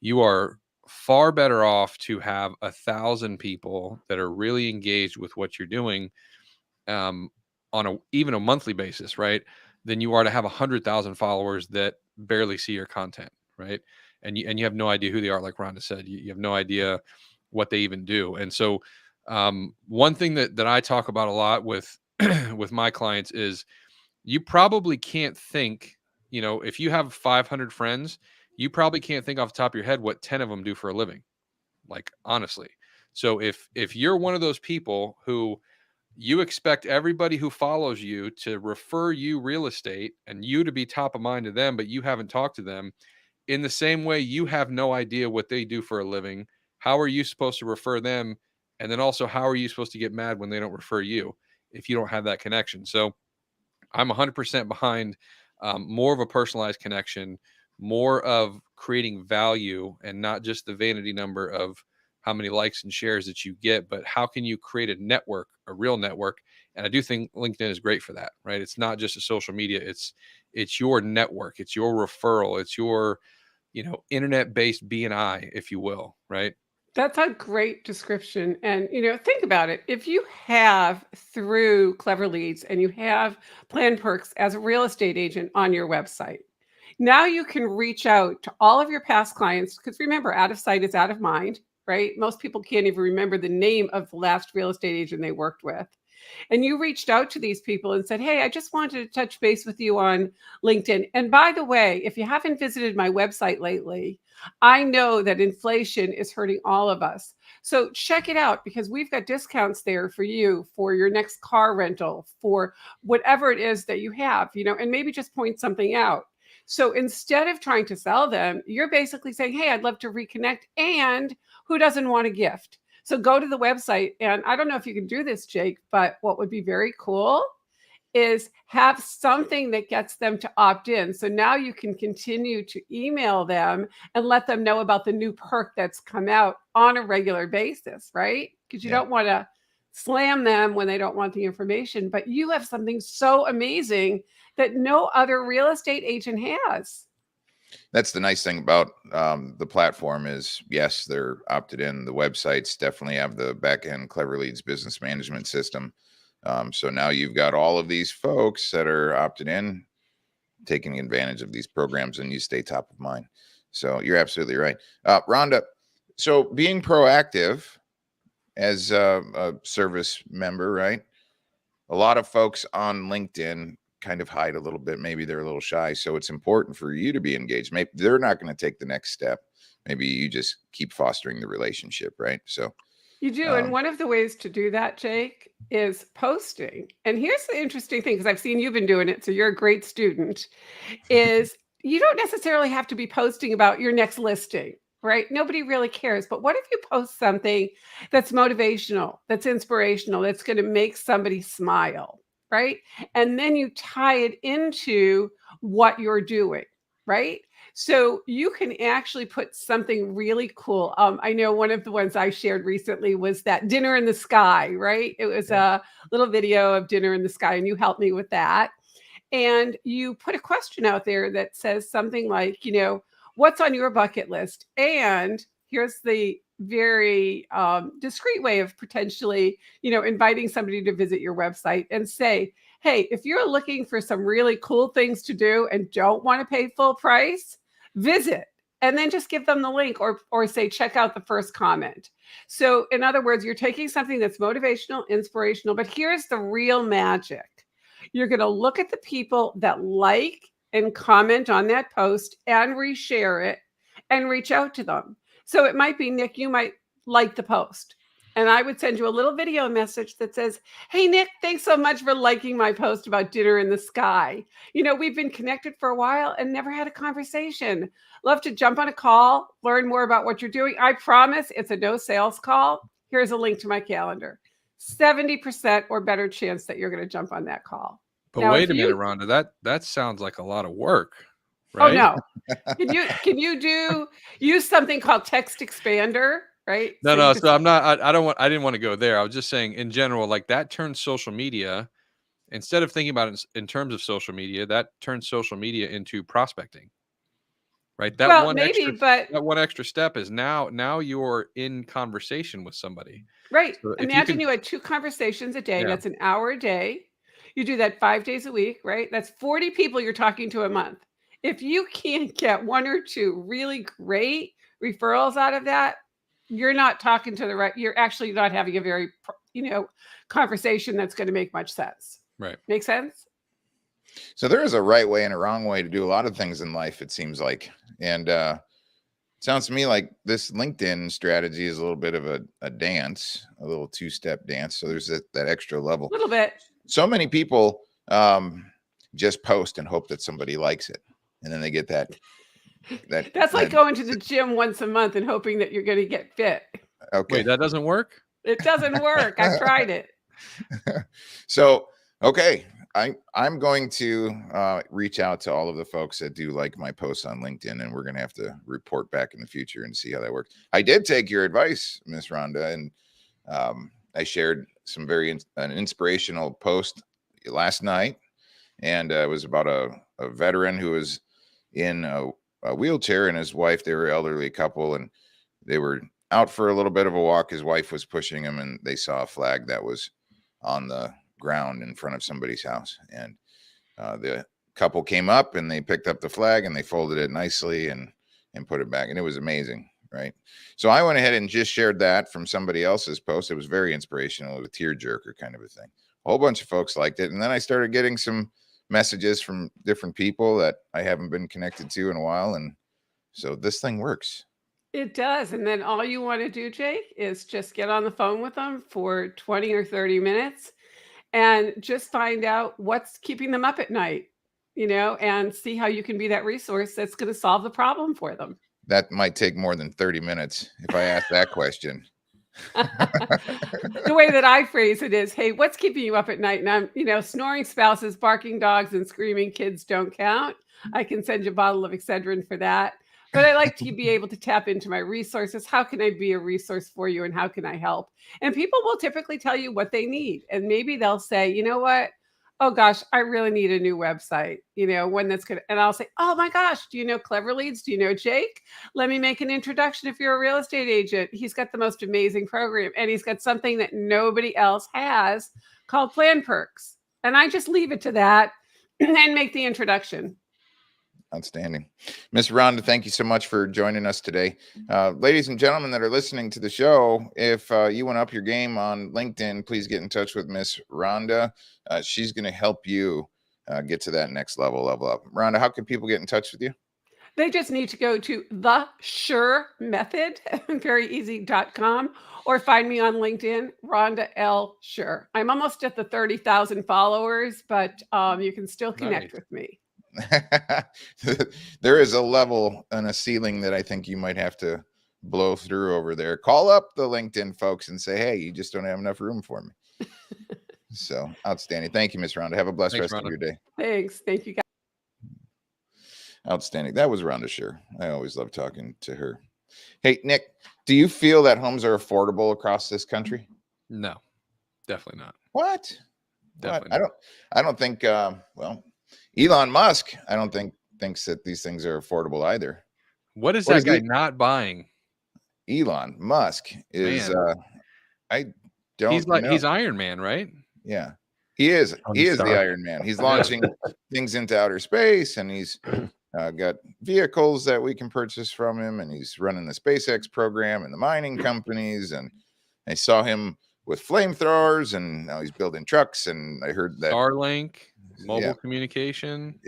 [SPEAKER 2] you are far better off to have 1,000 people that are really engaged with what you're doing, um, on even a monthly basis, right? Than you are to have 100,000 followers that barely see your content, right? And you have no idea who they are, like Rhonda said. You have no idea what they even do. And so, one thing that I talk about a lot with with my clients is, you probably can't think, if you have 500 friends, you probably can't think off the top of your head what 10 of them do for a living, like, honestly. So if you're one of those people who you expect everybody who follows you to refer you real estate and you to be top of mind to them, but you haven't talked to them in the same way, you have no idea what they do for a living. How are you supposed to refer them? And then also, how are you supposed to get mad when they don't refer you if you don't have that connection? So I'm 100% behind, more of a personalized connection, more of creating value, and not just the vanity number of how many likes and shares that you get, but how can you create a network, a real network? And I do think LinkedIn is great for that, right? It's not just a social media; it's your network, it's your referral, it's your, internet-based BNI, if you will, right?
[SPEAKER 5] That's a great description. And, think about it. If you have through Clever Leads and you have Plan Perks as a real estate agent on your website, now you can reach out to all of your past clients. Because remember, out of sight is out of mind, right? Most people can't even remember the name of the last real estate agent they worked with. And you reached out to these people and said, hey, I just wanted to touch base with you on LinkedIn. And by the way, if you haven't visited my website lately, I know that inflation is hurting all of us. So check it out, because we've got discounts there for you for your next car rental, for whatever it is that you have, and maybe just point something out. So instead of trying to sell them, you're basically saying, hey, I'd love to reconnect. And who doesn't want a gift? So go to the website, and I don't know if you can do this, Jake, but what would be very cool is have something that gets them to opt in. So now you can continue to email them and let them know about the new perk that's come out on a regular basis, right? Because you don't want to slam them when they don't want the information, but you have something so amazing that no other real estate agent has.
[SPEAKER 1] That's the nice thing about the platform is, yes, they're opted in. The websites definitely have the back-end Clever Leads business management system. So now you've got all of these folks that are opted in, taking advantage of these programs, and you stay top of mind. So you're absolutely right. Rhonda, so being proactive as a service member, right? A lot of folks on LinkedIn kind of hide a little bit. Maybe they're a little shy. So it's important for you to be engaged. Maybe they're not going to take the next step. Maybe you just keep fostering the relationship, right? So
[SPEAKER 5] you do. And one of the ways to do that, Jake, is posting. And here's the interesting thing, because I've seen you've been doing it, so you're a great student, is you don't necessarily have to be posting about your next listing, right? Nobody really cares. But what if you post something that's motivational, that's inspirational, that's going to make somebody smile, right? And then you tie it into what you're doing, right? So you can actually put something really cool. I know one of the ones I shared recently was that dinner in the sky, right? It was a little video of dinner in the sky, and you helped me with that. And you put a question out there that says something like, what's on your bucket list? And here's the very discreet way of potentially, inviting somebody to visit your website and say, hey, if you're looking for some really cool things to do and don't want to pay full price, visit. And then just give them the link, or say, check out the first comment. So in other words, you're taking something that's motivational, inspirational, but here's the real magic. You're going to look at the people that like and comment on that post and reshare it and reach out to them. So it might be, Nick, you might like the post, and I would send you a little video message that says, hey, Nick, thanks so much for liking my post about dinner in the sky. We've been connected for a while and never had a conversation. Love to jump on a call, learn more about what you're doing. I promise it's a no sales call. Here's a link to my calendar. 70% or better chance that you're going to jump on that call.
[SPEAKER 2] But now, wait a minute, Rhonda, that sounds like a lot of work,
[SPEAKER 5] right?
[SPEAKER 2] Oh,
[SPEAKER 5] no. Can you use something called Text Expander? Right.
[SPEAKER 2] So I'm not, I didn't want to go there. I was just saying in general, like, that turns social media instead of thinking about it in terms of social media, that turns social media into prospecting, right? That
[SPEAKER 5] Well,
[SPEAKER 2] one
[SPEAKER 5] maybe,
[SPEAKER 2] extra
[SPEAKER 5] but
[SPEAKER 2] that one extra step is now you're in conversation with somebody.
[SPEAKER 5] right.
[SPEAKER 2] So if you
[SPEAKER 5] Imagine
[SPEAKER 2] can,
[SPEAKER 5] you had 2 conversations a day.
[SPEAKER 2] yeah,
[SPEAKER 5] That's an hour a day. You do that 5 days a week, right? That's 40 people you're talking to a month. If you can't get 1 or 2 really great referrals out of that, you're not talking to the right, you're actually not having a very, conversation that's going to make much sense.
[SPEAKER 2] right.
[SPEAKER 5] Make sense?
[SPEAKER 1] So there is a right way and a wrong way to do a lot of things in life, it seems like. And it sounds to me like this LinkedIn strategy is a little bit of a dance, a little 2-step dance. So there's that extra level.
[SPEAKER 5] A little bit.
[SPEAKER 1] So many people just post and hope that somebody likes it. And then they get that.
[SPEAKER 5] That's like going to the gym once a month and hoping that you're going to get fit.
[SPEAKER 1] Okay.
[SPEAKER 2] Wait, that doesn't work?
[SPEAKER 5] It doesn't work. I've tried it.
[SPEAKER 1] So, okay. I'm going to reach out to all of the folks that do like my posts on LinkedIn, and we're going to have to report back in the future and see how that works. I did take your advice, Miss Rhonda, and I shared some an inspirational post last night, and it was about a veteran who was in a wheelchair, and his wife. They were an elderly couple, and they were out for a little bit of a walk. His wife was pushing him, and they saw a flag that was on the ground in front of somebody's house, and the couple came up and they picked up the flag and they folded it nicely and put it back, and it was amazing, right? So I went ahead and just shared that from somebody else's post. It was very inspirational, a tearjerker kind of a thing. A whole bunch of folks liked it, and then I started getting some messages from different people that I haven't been connected to in a while, and so this thing works.
[SPEAKER 5] It does. And then all you want to do, Jake, is just get on the phone with them for 20 or 30 minutes and just find out what's keeping them up at night, and see how you can be that resource that's going to solve the problem for them.
[SPEAKER 1] That might take more than 30 minutes if I ask that question.
[SPEAKER 5] The way that I phrase it is, hey, what's keeping you up at night? And I'm, snoring spouses, barking dogs, and screaming kids don't count. I can send you a bottle of Excedrin for that. But I like to be able to tap into my resources. How can I be a resource for you, and how can I help? And people will typically tell you what they need. And maybe they'll say, you know what? Oh gosh, I really need a new website, one that's good. And I'll say, oh my gosh, do you know Clever Leads? Do you know Jake? Let me make an introduction if you're a real estate agent. He's got the most amazing program, and he's got something that nobody else has called Plan Perks. And I just leave it to that and make the introduction.
[SPEAKER 1] Outstanding. Miss Rhonda, thank you so much for joining us today. Ladies and gentlemen that are listening to the show, if you want to up your game on LinkedIn, please get in touch with Miss Rhonda. She's going to help you get to that next level up. Rhonda, how can people get in touch with you?
[SPEAKER 5] They just need to go to The Sure Method, veryeasy.com, or find me on LinkedIn, Rhonda L. Sure. I'm almost at the 30,000 followers, but you can still connect with me.
[SPEAKER 1] There is a level and a ceiling that I think you might have to blow through over there. Call up the LinkedIn folks and say, hey, you just don't have enough room for me. So outstanding. Thank you, Miss Rhonda. Have a blessed rest of your day.
[SPEAKER 5] Thanks. Thank you, guys.
[SPEAKER 1] Outstanding. That was Rhonda Sure. I always love talking to her. Hey, Nick, do you feel that homes are affordable across this country?
[SPEAKER 2] No, definitely not.
[SPEAKER 1] What?
[SPEAKER 2] Definitely
[SPEAKER 1] What? I don't think, well, Elon Musk, I don't think thinks that these things are affordable either.
[SPEAKER 2] What is that guy not buying?
[SPEAKER 1] Elon Musk is, I don't know.
[SPEAKER 2] He's Iron Man, right?
[SPEAKER 1] Yeah, he is. He is the Iron Man. He's launching things into outer space, and he's got vehicles that we can purchase from him, and he's running the SpaceX program and the mining companies. And I saw him with flamethrowers, and now he's building trucks. And I heard that
[SPEAKER 2] Starlink, mobile communication,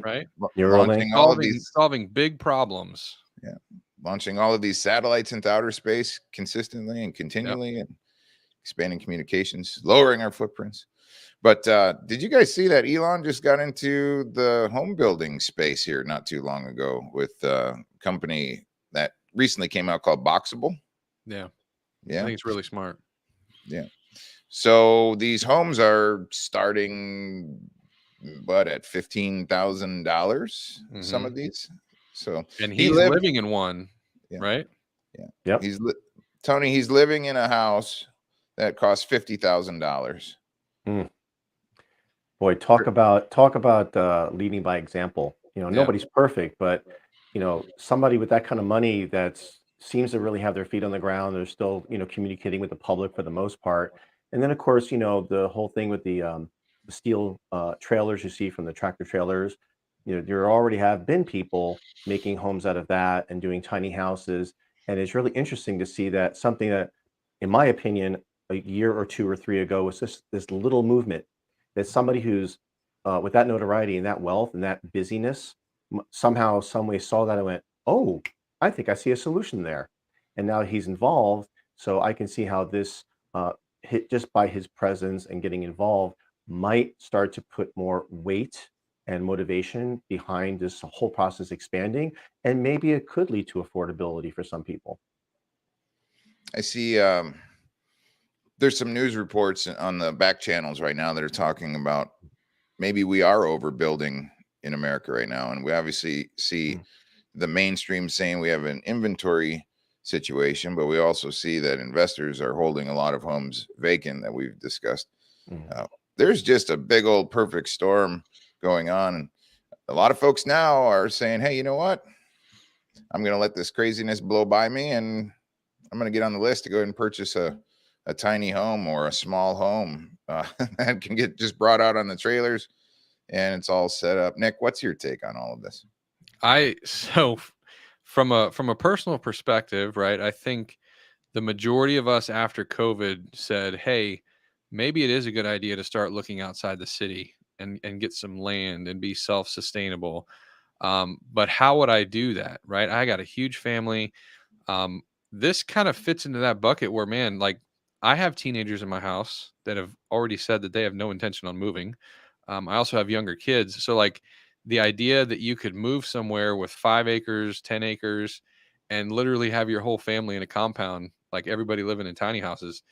[SPEAKER 2] right?
[SPEAKER 1] Launching all of these,
[SPEAKER 2] solving big problems.
[SPEAKER 1] Yeah, launching all of these satellites into outer space consistently and continually, and expanding communications, lowering our footprints. But did you guys see that Elon just got into the home building space here not too long ago with a company that recently came out called Boxable?
[SPEAKER 2] Yeah.
[SPEAKER 1] I
[SPEAKER 2] think it's really smart.
[SPEAKER 1] Yeah. So these homes are starting, at $15,000, some of these. So,
[SPEAKER 2] and he's living in one, right?
[SPEAKER 1] Yeah.
[SPEAKER 4] Yep.
[SPEAKER 1] Tony, he's living in a house that costs $50,000.
[SPEAKER 6] Boy, talk about leading by example.
[SPEAKER 2] Yeah.
[SPEAKER 6] Nobody's perfect, but somebody with that kind of money that seems to really have their feet on the ground. They're still communicating with the public for the most part. And then of course the whole thing with the steel trailers you see from the tractor trailers. There already have been people making homes out of that and doing tiny houses, and it's really interesting to see that something that, in my opinion, a year or two or three ago was just this little movement that somebody who's with that notoriety and that wealth and that busyness somehow, some way saw that and went, "Oh, I think I see a solution there," and now he's involved. So I can see how this hit just by his presence and getting involved might start to put more weight and motivation behind this whole process expanding, and maybe it could lead to affordability for some people.
[SPEAKER 1] I see there's some news reports on the back channels right now that are talking about maybe we are overbuilding in America right now. And we obviously see the mainstream saying we have an inventory situation, but we also see that investors are holding a lot of homes vacant that we've discussed. There's just a big old perfect storm going on. And a lot of folks now are saying, hey, you know what? I'm going to let this craziness blow by me, and I'm going to get on the list to go ahead and purchase a tiny home or a small home that can get just brought out on the trailers, and it's all set up. Nick, what's your take on all of this?
[SPEAKER 2] So from a personal perspective, right? I think the majority of us after COVID said, hey, maybe it is a good idea to start looking outside the city and get some land and be self-sustainable. But how would I do that? Right. I got a huge family. This kind of fits into that bucket where, man, like I have teenagers in my house that have already said that they have no intention on moving. I also have younger kids. So like the idea that you could move somewhere with 5 acres, 10 acres, and literally have your whole family in a compound, like everybody living in tiny houses,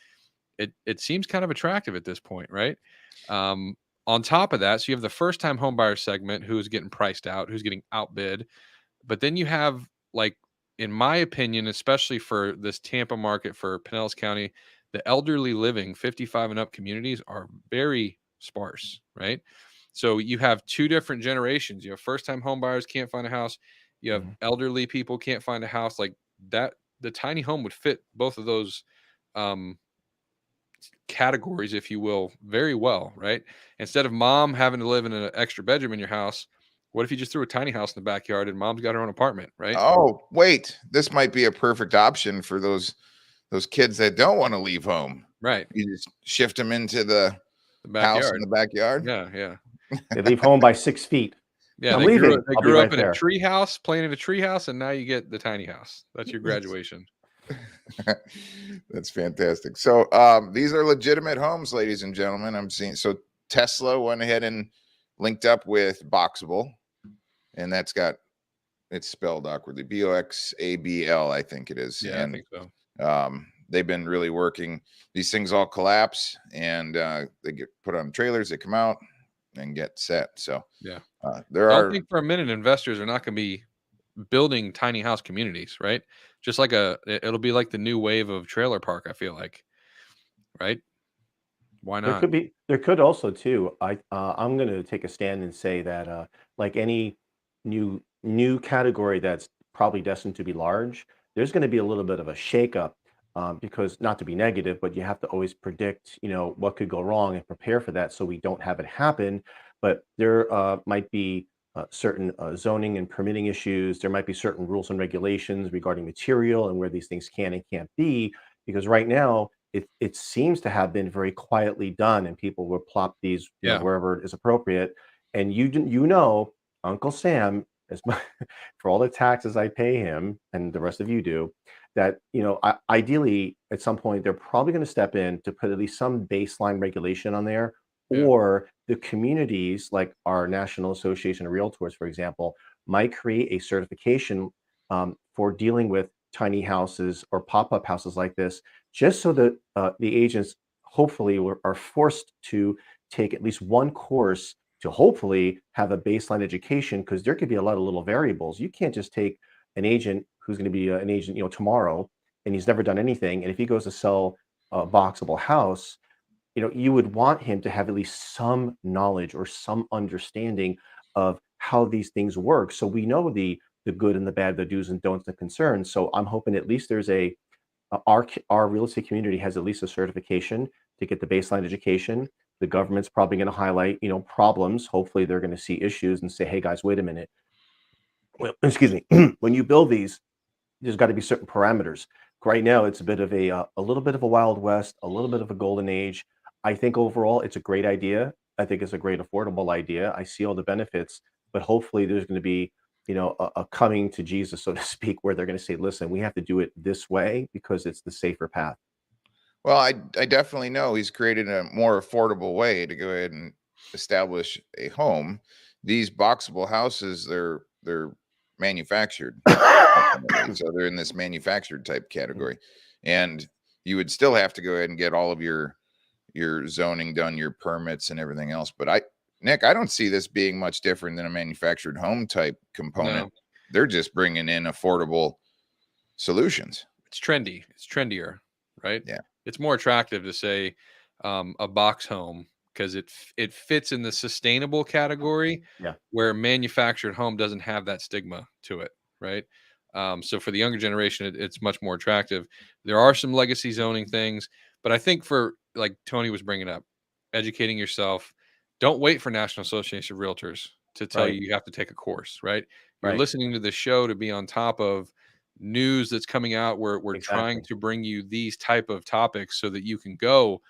[SPEAKER 2] it seems kind of attractive at this point, right? On top of that, so you have the first time home buyer segment who's getting priced out, who's getting outbid. But then you have, like, in my opinion, especially for this Tampa market, for Pinellas County, the elderly living 55 and up communities are very sparse, right? So you have two different generations. You have first time home buyers can't find a house. You have elderly people can't find a house. Like that, the tiny home would fit both of those um, categories, if you will, very well, right? Instead of mom having to live in an extra bedroom in your house, what if you just threw a tiny house in the backyard and mom's got her own apartment, right?
[SPEAKER 1] Oh, wait, this might be a perfect option for those kids that don't want to leave home.
[SPEAKER 2] Right.
[SPEAKER 1] You just shift them into the house
[SPEAKER 2] backyard.
[SPEAKER 1] in the backyard.
[SPEAKER 2] Yeah.
[SPEAKER 6] They leave home by 6 feet.
[SPEAKER 2] Yeah,
[SPEAKER 6] I'm
[SPEAKER 2] they grew,
[SPEAKER 6] leaving.
[SPEAKER 2] they
[SPEAKER 6] I'll be
[SPEAKER 2] grew
[SPEAKER 6] right
[SPEAKER 2] up in
[SPEAKER 6] there.
[SPEAKER 2] a tree house, playing in a tree house, and now you get the tiny house. That's your graduation.
[SPEAKER 1] That's fantastic. So these are legitimate homes, ladies and gentlemen. I'm seeing. So Tesla went ahead and linked up with Boxable, and that's got, it's spelled awkwardly, Boxabl, I think it is.
[SPEAKER 2] Yeah,
[SPEAKER 1] and
[SPEAKER 2] I think so.
[SPEAKER 1] they've been really working. These things all collapse, and they get put on trailers. They come out and get set. So
[SPEAKER 2] Yeah.
[SPEAKER 1] there
[SPEAKER 2] think for a minute investors are not going to be building tiny house communities, right? Just like it'll be like the new wave of trailer park, I feel like, right? Why not?
[SPEAKER 6] There could also too. I'm going to take a stand and say that like any new category that's probably destined to be large, there's going to be a little bit of a shakeup, because not to be negative, but you have to always predict, what could go wrong and prepare for that so we don't have it happen. But there might be certain zoning and permitting issues. There might be certain rules and regulations regarding material and where these things can and can't be, because right now it seems to have been very quietly done, and people will plop these
[SPEAKER 2] Yeah.
[SPEAKER 6] wherever it is appropriate. And Uncle Sam, as much, for all the taxes I pay him and the rest of you do, that ideally at some point they're probably going to step in to put at least some baseline regulation on there,
[SPEAKER 2] Yeah.
[SPEAKER 6] or the communities like our National Association of Realtors, for example, might create a certification for dealing with tiny houses or pop-up houses like this, just so that the agents hopefully are forced to take at least one course to hopefully have a baseline education, because there could be a lot of little variables. You can't just take an agent who's going to be an agent tomorrow, and he's never done anything, and if he goes to sell a boxable house, you would want him to have at least some knowledge or some understanding of how these things work. So we know the good and the bad, the do's and don'ts, the concerns. So I'm hoping at least there's our real estate community has at least a certification to get the baseline education. The government's probably going to highlight, problems. Hopefully they're going to see issues and say, hey guys, wait a minute. Well, excuse me. When you build these, there's got to be certain parameters. Right now, it's a bit of a little bit of a Wild West, a little bit of a golden age. I think overall, it's a great idea. I think it's a great affordable idea. I see all the benefits, but hopefully there's going to be, a coming to Jesus, so to speak, where they're going to say, listen, we have to do it this way because it's the safer path.
[SPEAKER 1] Well, I definitely know he's created a more affordable way to go ahead and establish a home. These boxable houses, they're manufactured. So they're in this manufactured type category. And you would still have to go ahead and get all of your zoning done, your permits and everything else. But Nick, I don't see this being much different than a manufactured home type component.
[SPEAKER 2] No.
[SPEAKER 1] They're just bringing in affordable solutions.
[SPEAKER 2] It's trendy. It's trendier, right?
[SPEAKER 1] Yeah.
[SPEAKER 2] It's more attractive to say a box home because it fits in the sustainable category, where manufactured home doesn't have that stigma to it, right? So for the younger generation, it's much more attractive. There are some legacy zoning things, but I think for, like Tony was bringing up, educating yourself. Don't wait for National Association of Realtors to tell you have to take a course, right? You're listening to the show to be on top of news that's coming out. We're trying to bring you these type of topics so that you can go.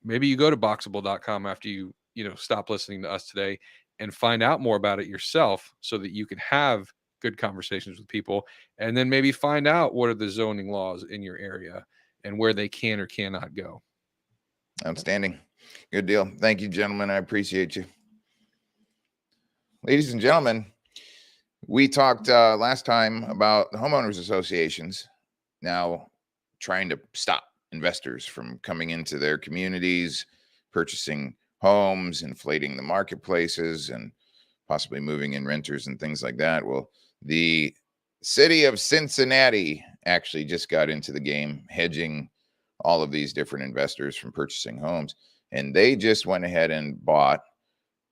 [SPEAKER 2] Maybe you go to boxable.com after you stop listening to us today and find out more about it yourself so that you can have good conversations with people, and then maybe find out what are the zoning laws in your area and where they can or cannot go.
[SPEAKER 1] Outstanding. Good deal. Thank you, gentlemen. I appreciate you. Ladies and gentlemen, we talked last time about the homeowners associations now trying to stop investors from coming into their communities, purchasing homes, inflating the marketplaces, and possibly moving in renters and things like that. Well, the city of Cincinnati actually just got into the game, hedging all of these different investors from purchasing homes. And they just went ahead and bought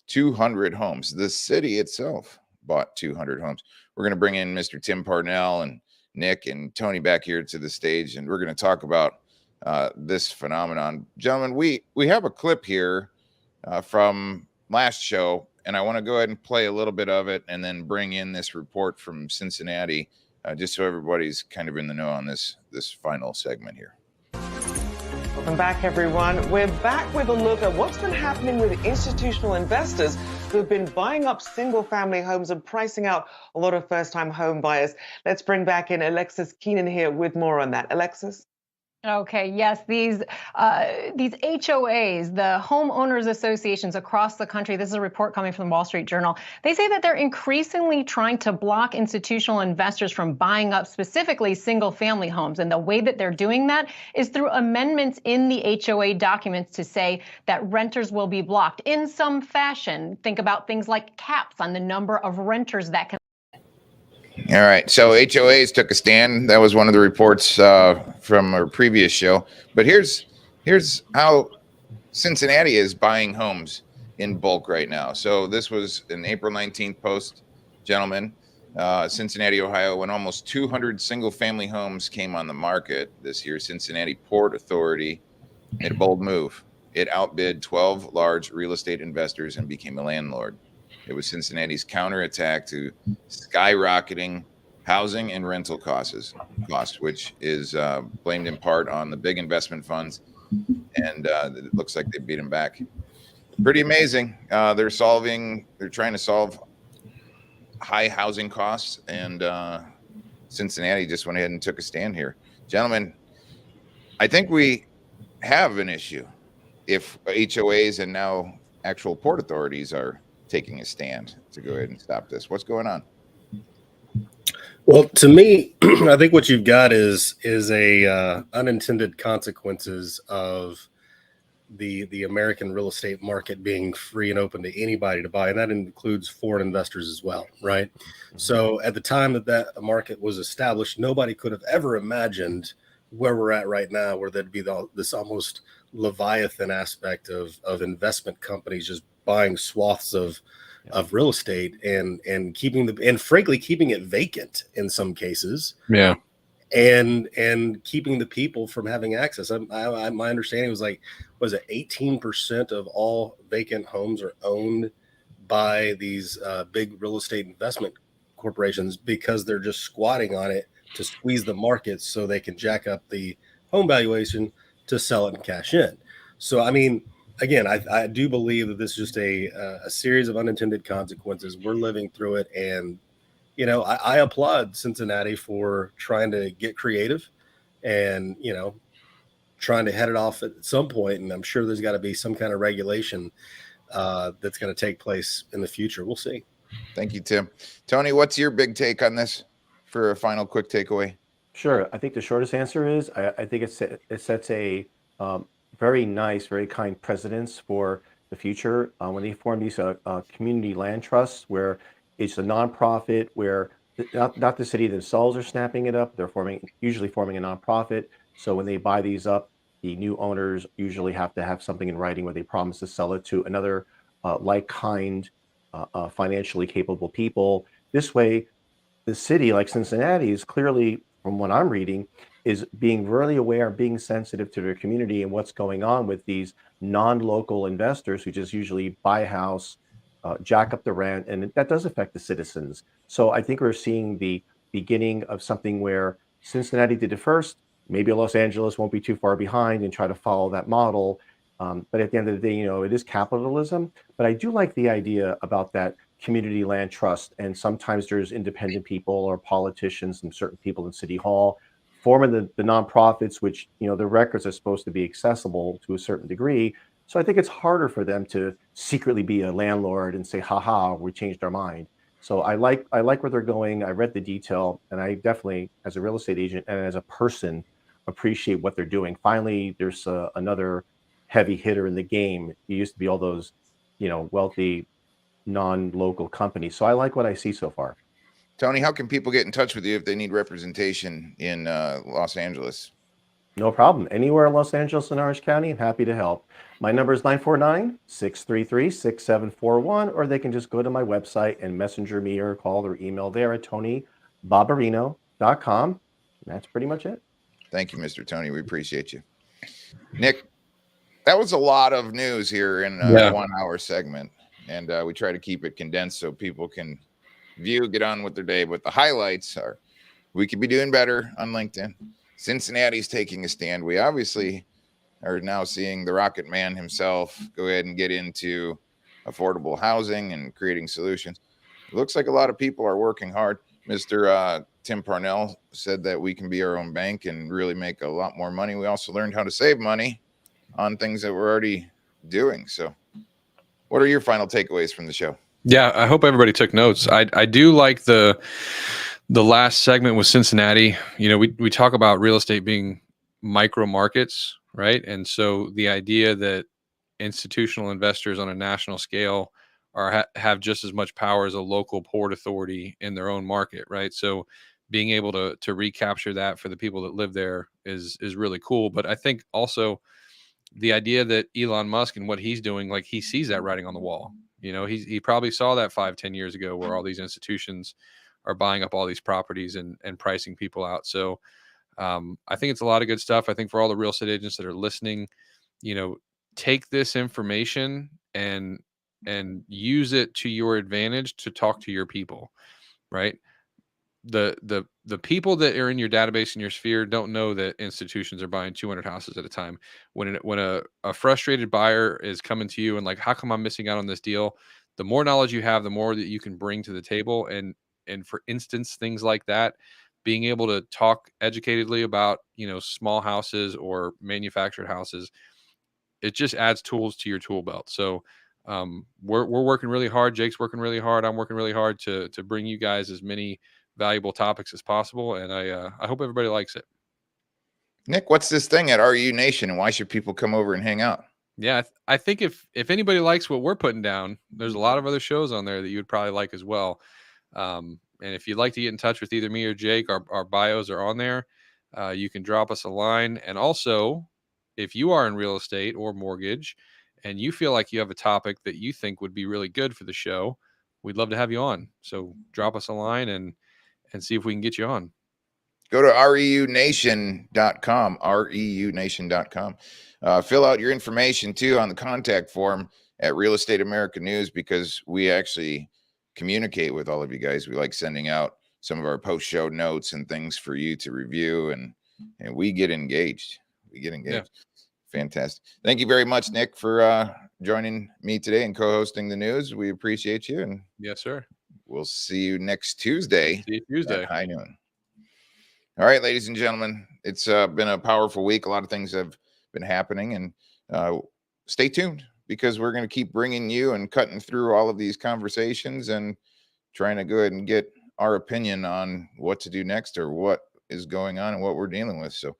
[SPEAKER 1] 200 homes. The city itself bought 200 homes. We're going to bring in Mr. Tim Parnell and Nick and Tony back here to the stage, and we're going to talk about this phenomenon. Gentlemen, we have a clip here from last show, and I want to go ahead and play a little bit of it and then bring in this report from Cincinnati, just so everybody's kind of in the know on this final segment here.
[SPEAKER 7] Welcome back, everyone. We're back with a look at what's been happening with institutional investors who have been buying up single-family homes and pricing out a lot of first-time home buyers. Let's bring back in Alexis Keenan here with more on that. Alexis?
[SPEAKER 8] Okay, yes, these HOAs, the homeowners associations across the country, this is a report coming from the Wall Street Journal. They say that they're increasingly trying to block institutional investors from buying up specifically single family homes. And the way that they're doing that is through amendments in the HOA documents to say that renters will be blocked in some fashion. Think about things like caps on the number of renters that can.
[SPEAKER 1] All right. So HOAs took a stand. That was one of the reports from our previous show. But here's how Cincinnati is buying homes in bulk right now. So this was an April 19th post, gentlemen. Cincinnati, Ohio, when almost 200 single-family homes came on the market this year. Cincinnati Port Authority made a bold move. It outbid 12 large real estate investors and became a landlord. It was Cincinnati's counterattack to skyrocketing housing and rental costs, which is blamed in part on the big investment funds. And it looks like they beat them back. Pretty amazing. They're trying to solve high housing costs. And Cincinnati just went ahead and took a stand here. Gentlemen, I think we have an issue if HOAs and now actual port authorities are taking a stand to go ahead and stop this. What's going on?
[SPEAKER 4] Well, to me, I think what you've got is a unintended consequences of the American real estate market being free and open to anybody to buy, and that includes foreign investors as well, right? So at the time that market was established, nobody could have ever imagined where we're at right now, where there'd be this almost leviathan aspect of investment companies just buying swaths of real estate and keeping frankly keeping it vacant in some cases.
[SPEAKER 2] Yeah.
[SPEAKER 4] And keeping the people from having access. My understanding was like, was it 18% of all vacant homes are owned by these big real estate investment corporations because they're just squatting on it to squeeze the market so they can jack up the home valuation to sell it and cash in. So, I mean, again, I do believe that this is just a series of unintended consequences. We're living through it, and I applaud Cincinnati for trying to get creative and, trying to head it off at some point. And I'm sure there's got to be some kind of regulation that's going to take place in the future. We'll see.
[SPEAKER 1] Thank you, Tim. Tony, what's your big take on this for a final quick takeaway?
[SPEAKER 6] Sure. I think the shortest answer is I think it sets a very nice, very kind precedence for the future when they form these community land trusts, where it's a nonprofit, where not the city themselves are snapping it up. They're usually forming a nonprofit. So when they buy these up, the new owners usually have to have something in writing where they promise to sell it to another like kind, financially capable people. This way, the city, like Cincinnati, is clearly, from what I'm reading, is being really aware, being sensitive to their community and what's going on with these non-local investors who just usually buy a house, jack up the rent, and that does affect the citizens. So I think we're seeing the beginning of something where Cincinnati did it first. Maybe Los Angeles won't be too far behind and try to follow that model. But at the end of the day, it is capitalism. But I do like the idea about that community land trust. And sometimes there's independent people or politicians and certain people in City Hall forming the nonprofits, which, the records are supposed to be accessible to a certain degree. So I think it's harder for them to secretly be a landlord and say, haha, we changed our mind. So I like where they're going. I read the detail, and I definitely, as a real estate agent and as a person, appreciate what they're doing. Finally, there's another heavy hitter in the game. It used to be all those, wealthy, non-local companies. So I like what I see so far.
[SPEAKER 1] Tony, how can people get in touch with you if they need representation in Los Angeles?
[SPEAKER 6] No problem. Anywhere in Los Angeles and Orange County, I'm happy to help. My number is 949-633-6741, or they can just go to my website and messenger me or call or email there at tonybarbarino.com. And that's pretty much it.
[SPEAKER 1] Thank you, Mr. Tony. We appreciate you. Nick, that was a lot of news here in a 1 hour segment. And we try to keep it condensed so people can get on with their day. But the highlights are, we could be doing better on LinkedIn. Cincinnati's taking a stand. We obviously are now seeing the Rocket Man himself go ahead and get into affordable housing and creating solutions. It looks like a lot of people are working hard. Mr. Tim Parnell said that we can be our own bank and really make a lot more money. We also learned how to save money on things that we're already doing. So what are your final takeaways from the show?
[SPEAKER 2] Yeah, I hope everybody took notes. I do like the last segment with Cincinnati. We talk about real estate being micro markets, right? And so the idea that institutional investors on a national scale have just as much power as a local port authority in their own market, right? So being able to recapture that for the people that live there is really cool. But I think also the idea that Elon Musk and what he's doing, like, he sees that writing on the wall. He probably saw that 5-10 years ago, where all these institutions are buying up all these properties and pricing people out. So I think it's a lot of good stuff. I think for all the real estate agents that are listening, take this information and use it to your advantage to talk to your people, right? The people that are in your database in your sphere don't know that institutions are buying 200 houses at a time. When a frustrated buyer is coming to you and like, how come I'm missing out on this deal? The more knowledge you have, the more that you can bring to the table. And for instance, things like that, being able to talk educatedly about, small houses or manufactured houses, it just adds tools to your tool belt. So we're working really hard. Jake's working really hard. I'm working really hard to bring you guys as many valuable topics as possible, and I hope everybody likes it.
[SPEAKER 1] Nick, what's this thing at RU Nation, and why should people come over and hang out?
[SPEAKER 2] Yeah, I think if anybody likes what we're putting down, there's a lot of other shows on there that you would probably like as well. And if you'd like to get in touch with either me or Jake, our bios are on there. You can drop us a line, and also if you are in real estate or mortgage and you feel like you have a topic that you think would be really good for the show, we'd love to have you on. So drop us a line and see if we can get you on.
[SPEAKER 1] Go to reunation.com, reunation.com. Fill out your information too on the contact form at Real Estate America News, because we actually communicate with all of you guys. We like sending out some of our post-show notes and things for you to review, and we get engaged. Yeah. Fantastic. Thank you very much, Nick, for joining me today and co-hosting the news. We appreciate you. And
[SPEAKER 2] yes, sir.
[SPEAKER 1] We'll see you next Tuesday.
[SPEAKER 2] See you Tuesday.
[SPEAKER 1] At high noon. All right, ladies and gentlemen, it's been a powerful week. A lot of things have been happening, and stay tuned, because we're going to keep bringing you and cutting through all of these conversations and trying to go ahead and get our opinion on what to do next, or what is going on and what we're dealing with. So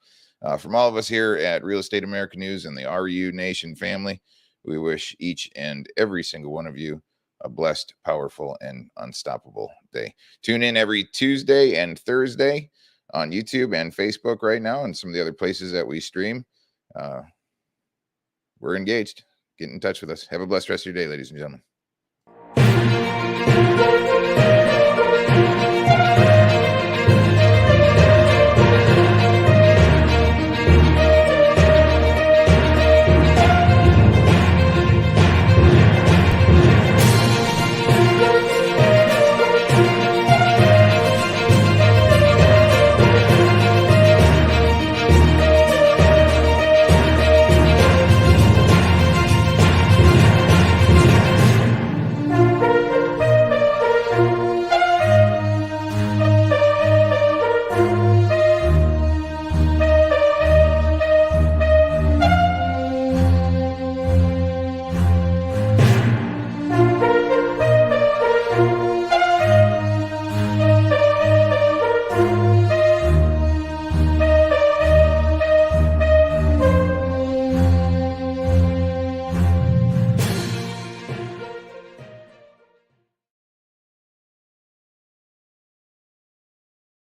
[SPEAKER 1] from all of us here at Real Estate America News and the RU Nation family, we wish each and every single one of you a blessed, powerful, and unstoppable day. Tune in every Tuesday and Thursday on YouTube and Facebook right now, and some of the other places that we stream. We're engaged. Get in touch with us. Have a blessed rest of your day, ladies and gentlemen.